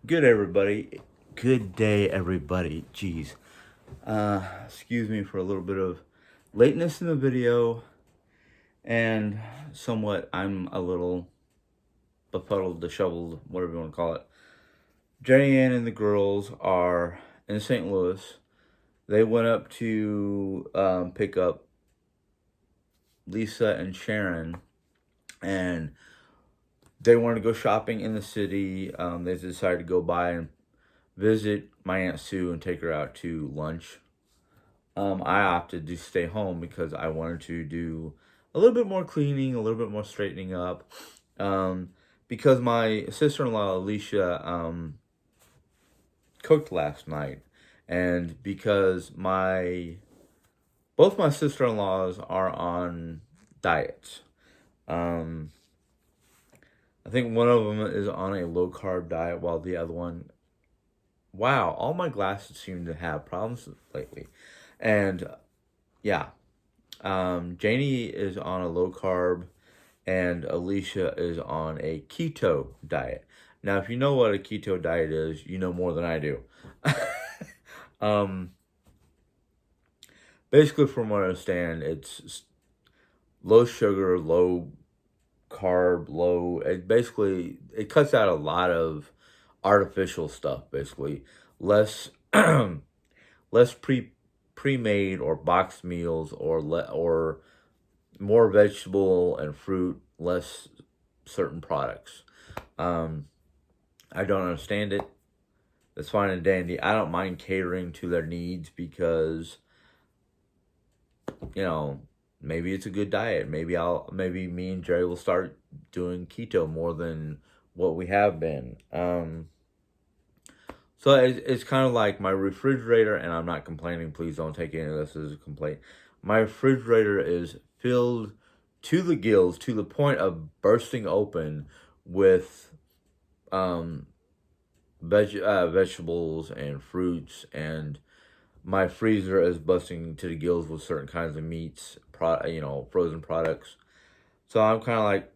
Good everybody. Good day everybody. Jeez. Excuse me for a little bit of lateness in the video and somewhat I'm a little befuddled, disheveled, whatever you want to call it. Jenny Ann and the girls are in St. Louis. They went up to pick up Lisa and Sharon, and they wanted to go shopping in the city. They decided to go by and visit my Aunt Sue and take her out to lunch. I opted to stay home because I wanted to do a little bit more cleaning, a little bit more straightening up. Because my sister-in-law Alicia cooked last night, and because my both my sister-in-laws are on diets. Um, I think one of them is on a low carb diet, while the other one, wow, all my glasses seem to have problems lately, and yeah. Janie is on a low carb, and Alicia is on a keto diet. Now, if you know what a keto diet is, you know more than I do. um, Basically, from what I understand, it's low sugar, low carb, low. It cuts out a lot of artificial stuff. Basically, less less pre-made or boxed meals, or more vegetable and fruit, less certain products. Um, I don't understand it. That's fine and dandy. I don't mind catering to their needs because, you know, maybe it's a good diet. Maybe me and Jerry will start doing keto more than what we have been. So it's kind of like my refrigerator, and I'm not complaining. Please don't take any of this as a complaint. My refrigerator is filled to the gills, to the point of bursting open with um, vegetables and fruits, and my freezer is busting to the gills with certain kinds of meats, frozen products. So I'm kind of like,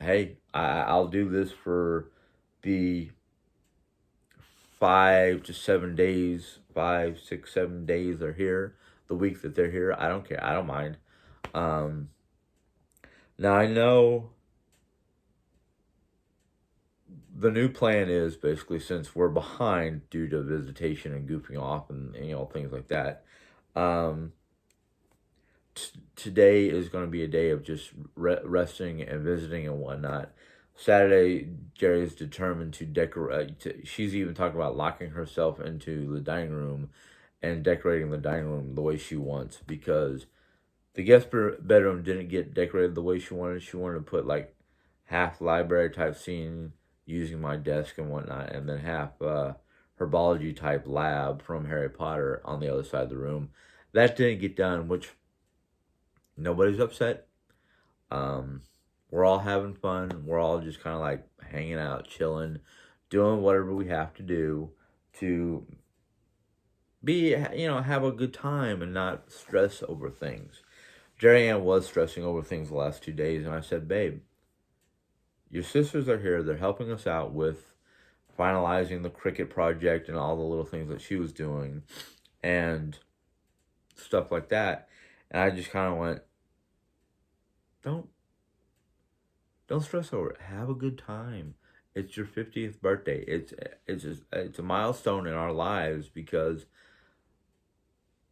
hey, I'll do this for the 5 to 7 days, 5, 6, 7 days they're here, the week that they're here. I don't care. I don't mind. Um, Now I know the new plan is basically, since we're behind due to visitation and goofing off and things like that. Um, Today is going to be a day of just resting and visiting and whatnot. Saturday, Jerry is determined to decorate. She's even talking about locking herself into the dining room and decorating the dining room the way she wants, because the guest bedroom didn't get decorated the way she wanted. She wanted to put like half library type scene using my desk and whatnot, and then half herbology type lab from Harry Potter on the other side of the room. That didn't get done, which nobody's upset. Um, we're all having fun. We're all just kind of like hanging out, chilling, doing whatever we have to do to have a good time and not stress over things. Jerry Ann was stressing over things the last 2 days, and I said, babe, your sisters are here. They're helping us out with finalizing the cricket project and all the little things that she was doing and stuff like that. And I just kind of went, don't don't stress over it. Have a good time. It's your 50th birthday. It's a milestone in our lives because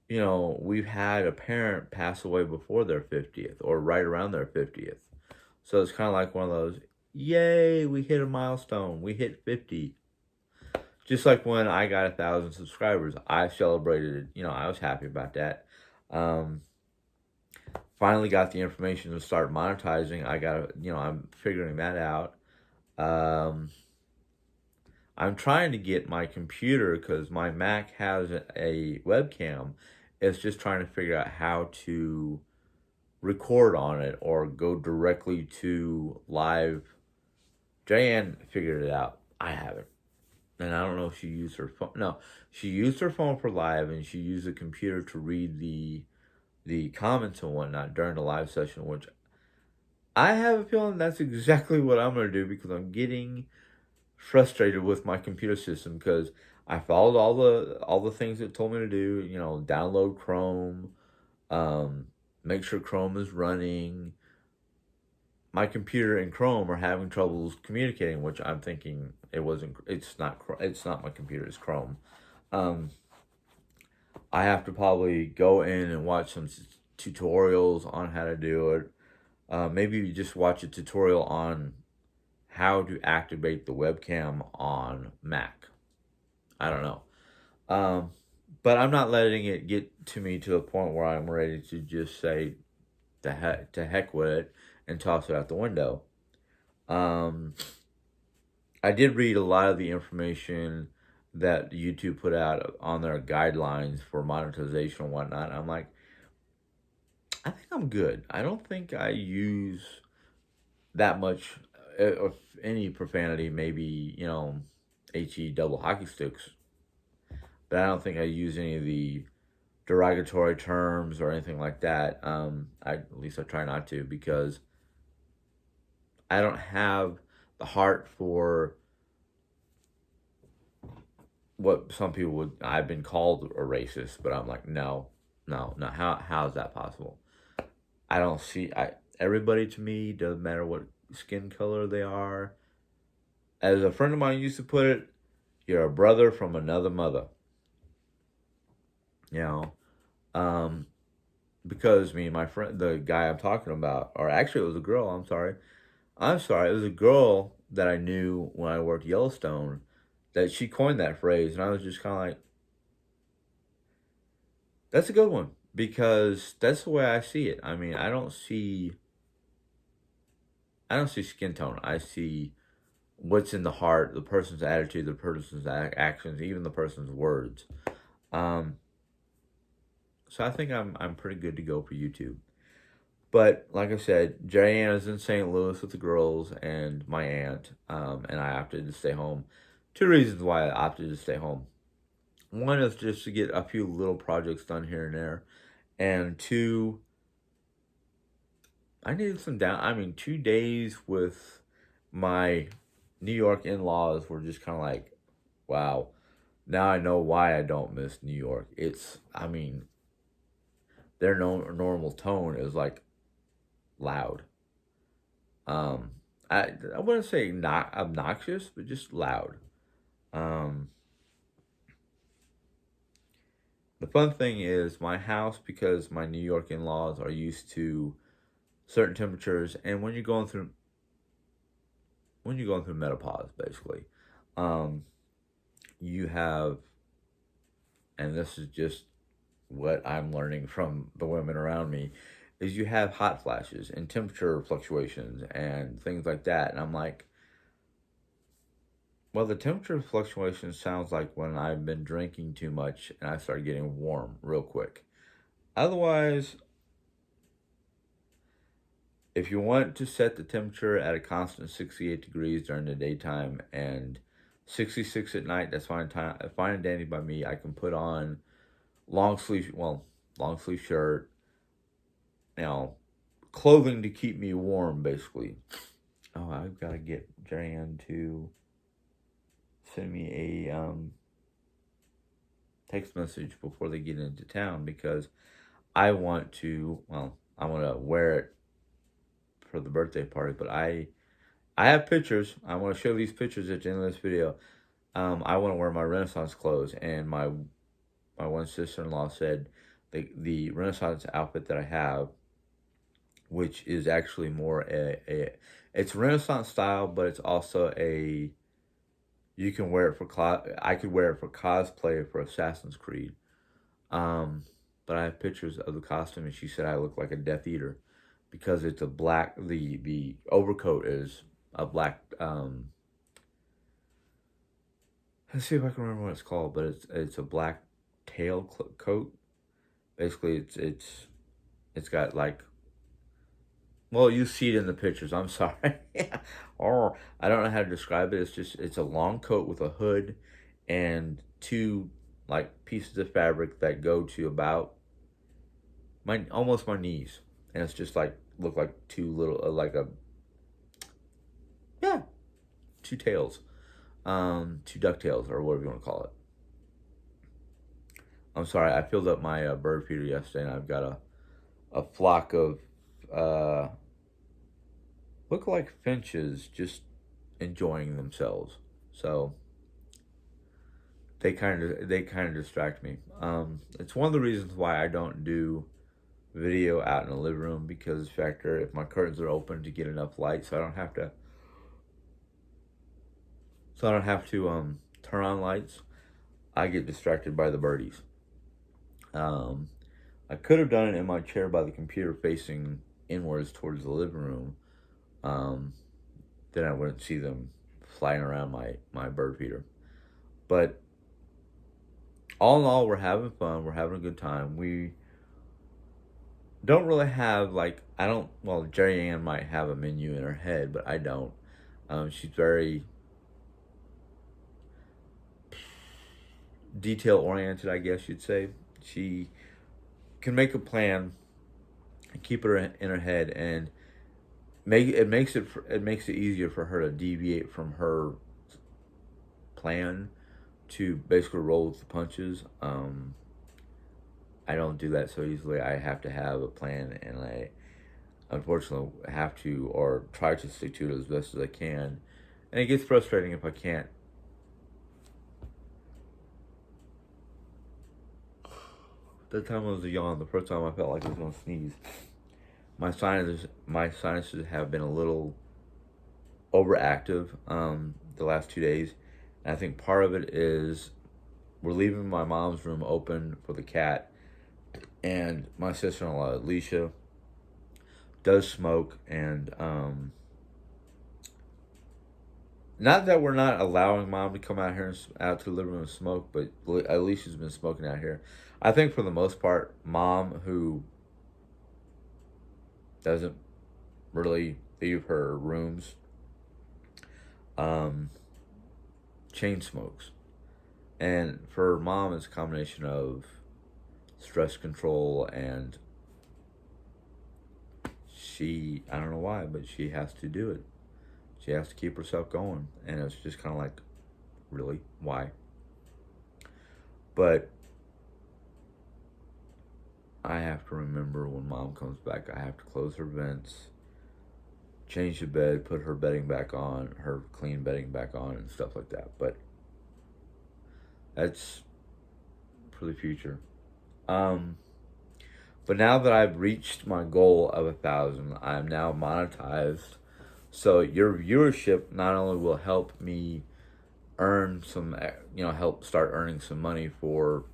we've had a parent pass away before their 50th or right around their 50th. So it's kind of like one of those, yay, we hit a milestone. We hit 50. Just like when I got 1,000 subscribers, I celebrated it. I was happy about that. Finally got the information to start monetizing. I'm figuring that out. I'm trying to get my computer, because my Mac has a webcam. It's just trying to figure out how to record on it or go directly to live. Jan figured it out. I haven't. And I don't know if she used her phone. No, she used her phone for live, and she used the computer to read the comments and whatnot during the live session, which I have a feeling that's exactly what I'm going to do, because I'm getting frustrated with my computer system because I followed all the things it told me to do. You know, download Chrome, um, make sure Chrome is running. My computer and Chrome are having troubles communicating, which I'm thinking it wasn't. It's not my computer. It's Chrome. Um, I have to probably go in and watch some tutorials on how to do it. Maybe just watch a tutorial on how to activate the webcam on Mac. I don't know. Um, but I'm not letting it get to me to the point where I'm ready to just say to heck with it and toss it out the window. Um, I did read a lot of the information that YouTube put out on their guidelines for monetization and whatnot. I'm like, I think I'm good. I don't think I use that much, of any profanity. Maybe, he double hockey sticks, but I don't think I use any of the derogatory terms or anything like that. At least I try not to, because I don't have the heart for what some people would. I've been called a racist, but I'm like, no, no, no. How is that possible? I don't see. I Everybody to me doesn't matter what skin color they are. As a friend of mine used to put it, you're a brother from another mother. You know, um, because me and my friend, the guy I'm talking about, or actually it was a girl. I'm sorry. It was a girl that I knew when I worked Yellowstone, that she coined that phrase, and I was just kind of like, that's a good one, because that's the way I see it. I mean, I don't see skin tone. I see what's in the heart, the person's attitude, the person's actions, even the person's words. Um, so I think I'm pretty good to go for YouTube. But like I said, Joanna's in St. Louis with the girls and my aunt, and I opted to stay home. Two reasons why I opted to stay home. One is just to get a few little projects done here and there, and two, I needed some down. I mean, 2 days with my New York in-laws were just kind of like, wow. Now I know why I don't miss New York. I mean, their normal tone is like loud. Um, I wouldn't say not obnoxious, but just loud. Um, the fun thing is my house, because my New York in-laws are used to certain temperatures, and when you're going through menopause, basically, um, you have, and this is just what I'm learning from the women around me, is you have hot flashes and temperature fluctuations and things like that. And I'm like, well, the temperature fluctuation sounds like when I've been drinking too much and I start getting warm real quick. Otherwise, if you want to set the temperature at a constant 68 degrees during the daytime and 66 at night, that's fine and dandy by me. I can put on long sleeve shirt, you know, clothing to keep me warm, basically. Oh, I've got to get Jan to send me a text message before they get into town, because I want to wear it for the birthday party, but I have pictures. I want to show these pictures at the end of this video. I want to wear my Renaissance clothes, and my one sister-in-law said the Renaissance outfit that I have, which is actually more it's Renaissance style, but it's also you can wear it I could wear it for cosplay for Assassin's Creed. Um, but I have pictures of the costume, and she said I look like a Death Eater, because it's a black. The overcoat is a black. Let's see if I can remember what it's called, but it's a black coat. Basically, it's got like, well, you see it in the pictures. I'm sorry. Or I don't know how to describe it. It's a long coat with a hood and two like pieces of fabric that go to about my almost my knees, and it's just like look like two little like a yeah two tails. to DuckTales, or whatever you want to call it. I'm sorry, I filled up my bird feeder yesterday, and I've got a flock of uh, look like finches just enjoying themselves. So they kind of distract me. It's one of the reasons why I don't do video out in the living room, because factor if my curtains are open to get enough light, so I don't have to turn on lights. I get distracted by the birdies. Um, I could have done it in my chair by the computer facing inwards towards the living room. Um, then I wouldn't see them flying around my bird feeder. But all in all, we're having fun. We're having a good time. We don't really have, like, I don't, well, Jerry Ann might have a menu in her head, but I don't. She's very detail oriented, I guess you'd say. She can make a plan and keep it in her head, and it makes it easier for her to deviate from her plan to basically roll with the punches. I don't do that so easily. I have to have a plan, and I unfortunately have to, or try to stick to it as best as I can. And it gets frustrating if I can't. That time I was young, the first time I felt like I was going to sneeze. My sinuses have been a little overactive the last 2 days. And I think part of it is we're leaving my mom's room open for the cat. And my sister-in-law, Alicia, does smoke. And not that we're not allowing mom to come out here and out to the living room and smoke, but Alicia's been smoking out here. I think for the most part, mom, who doesn't really leave her rooms, chain smokes. And for mom, it's a combination of stress control, and I don't know why, but she has to do it. She has to keep herself going. And it's just kind of like, really? Why? But I have to remember when mom comes back, I have to close her vents, change the bed, put her bedding back on, her clean bedding back on, and stuff like that. But that's for the future. But now that I've reached my goal of 1,000, I'm now monetized. So your viewership not only will help me earn some, help start earning some money for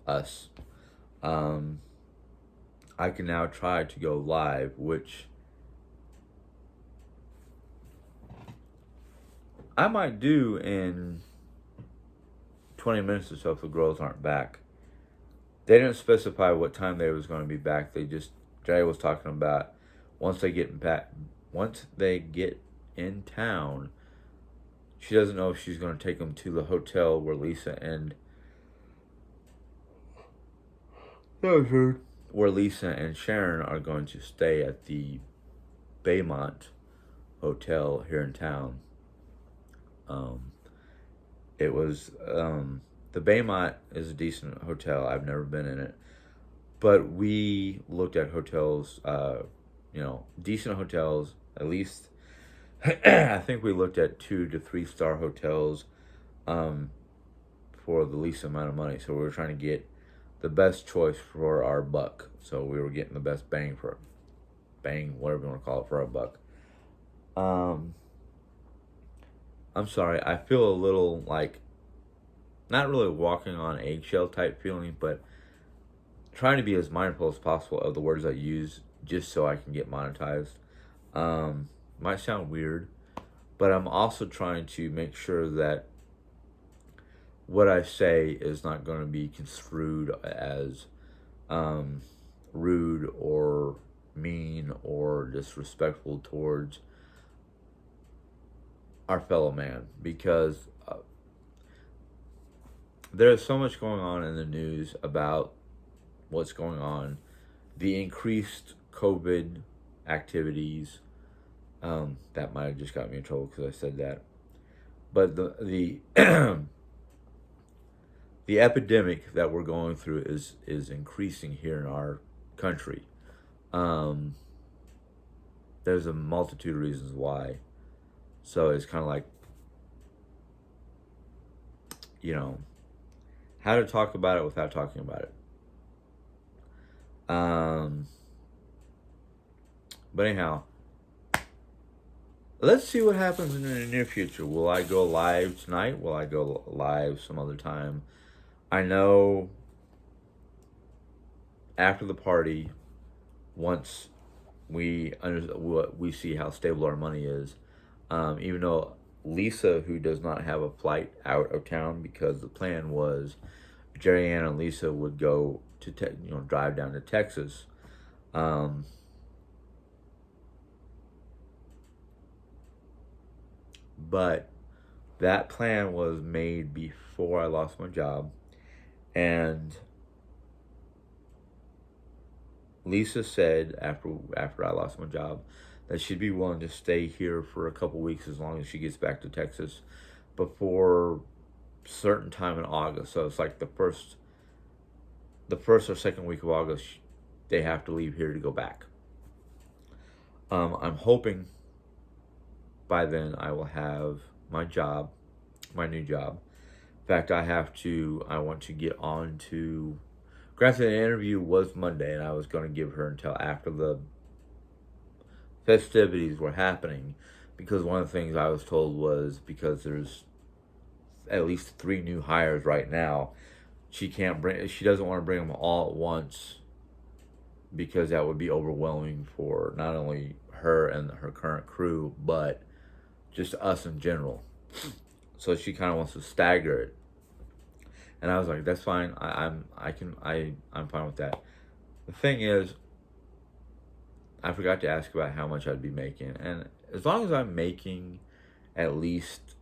us. I can now try to go live, which I might do in 20 minutes or so if the girls aren't back. They didn't specify what time they was going to be back. Jay was talking about once they get in town, she doesn't know if she's going to take them to the hotel where Lisa and Sharon are going to stay at the Baymont Hotel here in town. The Baymont is a decent hotel. I've never been in it, but we looked at hotels, decent hotels, at least. I think we looked at 2 to 3 star hotels, for the least amount of money. So we were trying to get the best choice for our buck. So we were getting the best whatever you want to call it, for our buck. I'm sorry, I feel a little like, not really walking on eggshell type feeling, but trying to be as mindful as possible of the words I use just so I can get monetized. Might sound weird, but I'm also trying to make sure that what I say is not going to be construed as rude or mean or disrespectful towards our fellow man, because there's so much going on in the news about what's going on, the increased COVID activities. That might have just got me in trouble because I said that. But the the epidemic that we're going through is increasing here in our country. Um, there's a multitude of reasons why. So it's kind of like, you know, how to talk about it without talking about it. Um, but anyhow, let's see what happens in the near future. Will I go live tonight? Will I go live some other time? I know after the party, once we see how stable our money is, even though Lisa, who does not have a flight out of town, because the plan was Jerry Ann and Lisa would go to drive down to Texas. Um, but that plan was made before I lost my job, and Lisa said after I lost my job that she'd be willing to stay here for a couple weeks as long as she gets back to Texas before certain time in August. So it's like the first or second week of August, they have to leave here to go back. I'm hoping by then I will have my job, my new job. In fact, I want to get on to, granted the interview was Monday and I was going to give her until after the festivities were happening, because one of the things I was told was because there's at least 3 new hires right now, she doesn't want to bring them all at once because that would be overwhelming for not only her and her current crew, but just us in general. So she kind of wants to stagger it, and I was like, "That's fine. I'm fine with that." The thing is, I forgot to ask about how much I'd be making, and as long as I'm making at least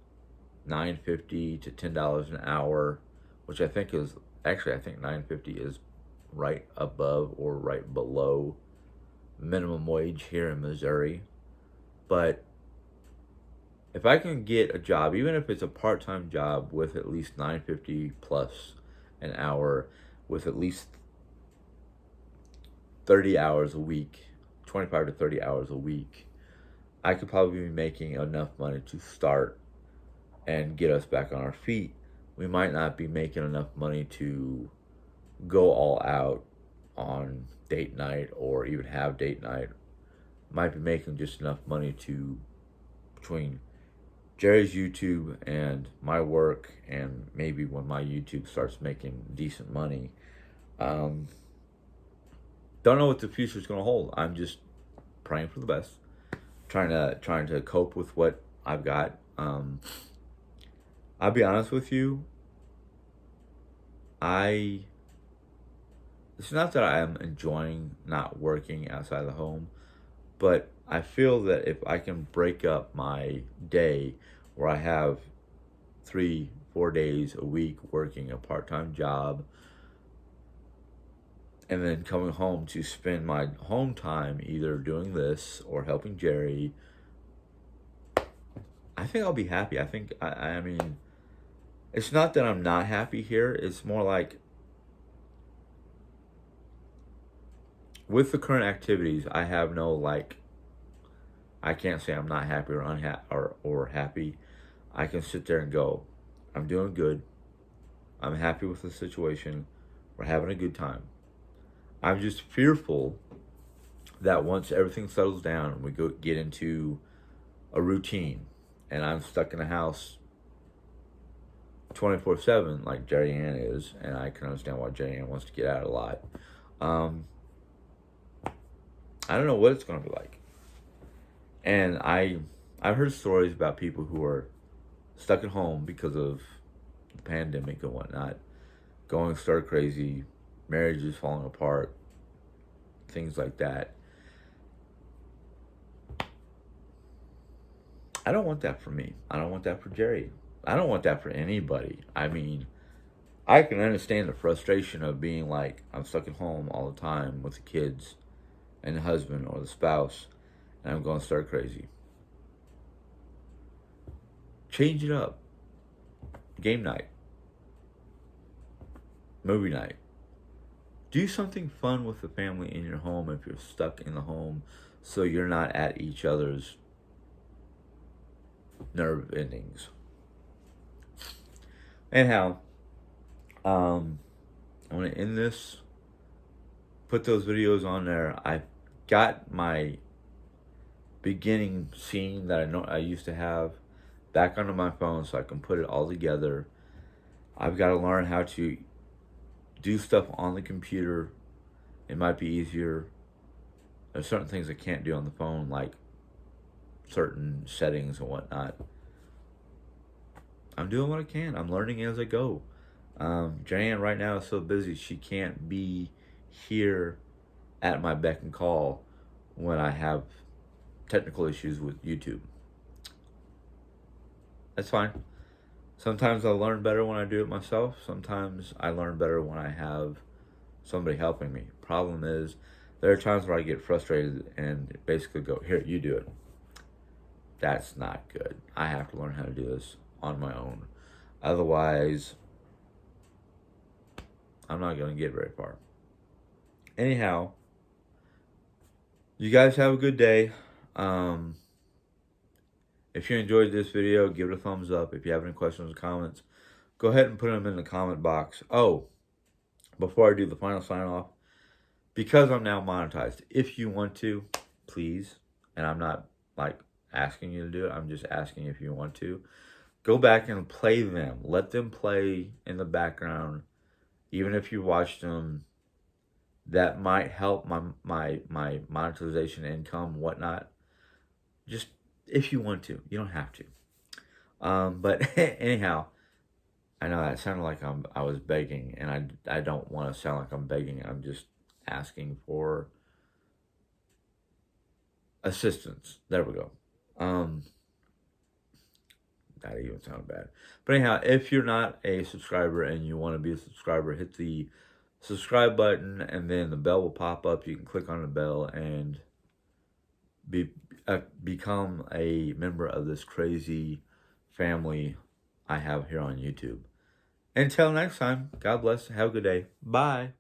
$9.50 to $10 an hour, which I think I think $9.50 is right above or right below minimum wage here in Missouri. But if I can get a job, even if it's a part-time job with at least $9.50 plus an hour, with at least 30 hours a week, 25 to 30 hours a week, I could probably be making enough money to start and get us back on our feet. We might not be making enough money to go all out on date night or even have date night. Might be making just enough money to, between Jerry's YouTube and my work, and maybe when my YouTube starts making decent money. Don't know what the future is going to hold. I'm just praying for the best, trying to cope with what I've got. I'll be honest with you. It's not that I am enjoying not working outside the home, but I feel that if I can break up my day where I have 3-4 days a week working a part-time job, and then coming home to spend my home time either doing this or helping Jerry, I think I'll be happy. I mean, it's not that I'm not happy here. It's more like, with the current activities, I have no, like, I can't say I'm not happy or unhappy or happy. I can sit there and go, I'm doing good. I'm happy with the situation. We're having a good time. I'm just fearful that once everything settles down and we get into a routine, and I'm stuck in a house 24/7 like Jerry Ann is, and I can understand why Jerry Ann wants to get out a lot. I don't know what it's going to be like. And I've heard stories about people who are stuck at home because of the pandemic and whatnot, going stir crazy, marriages falling apart, things like that. I don't want that for me. I don't want that for Jerry. I don't want that for anybody. I mean, I can understand the frustration of being like, I'm stuck at home all the time with the kids and the husband or the spouse, and I'm going to start crazy. Change it up. Game night. Movie night. Do something fun with the family in your home if you're stuck in the home, so you're not at each other's nerve endings. Anyhow, I want to end this. Put those videos on there. I got my beginning scene that I used to have back onto my phone, so I can put it all together. I've got to learn how to do stuff on the computer. It might be easier. There's certain things I can't do on the phone, like certain settings and whatnot. I'm doing what I can. I'm learning as I go. Jan right now is so busy she can't be here at my beck and call when I have technical issues with YouTube. That's fine. Sometimes I learn better when I do it myself. Sometimes I learn better when I have somebody helping me. Problem is, there are times where I get frustrated and basically go, here, you do it. That's not good. I have to learn how to do this on my own. Otherwise, I'm not going to get very far. Anyhow, you guys have a good day. If you enjoyed this video, give it a thumbs up. If you have any questions or comments, go ahead and put them in the comment box. Oh, before I do the final sign off, because I'm now monetized, if you want to, please, and I'm not like asking you to do it, I'm just asking if you want to, go back and play them. Let them play in the background. Even if you watched them, that might help my monetization income, whatnot. Just if you want to. You don't have to. But anyhow, I know that sounded like I was begging, and I don't want to sound like I'm begging. I'm just asking for assistance. There we go. That even sounded bad. But anyhow, if you're not a subscriber and you want to be a subscriber, hit the subscribe button, and then the bell will pop up. You can click on the bell and become a member of this crazy family I have here on YouTube. Until next time, God bless. Have a good day. Bye.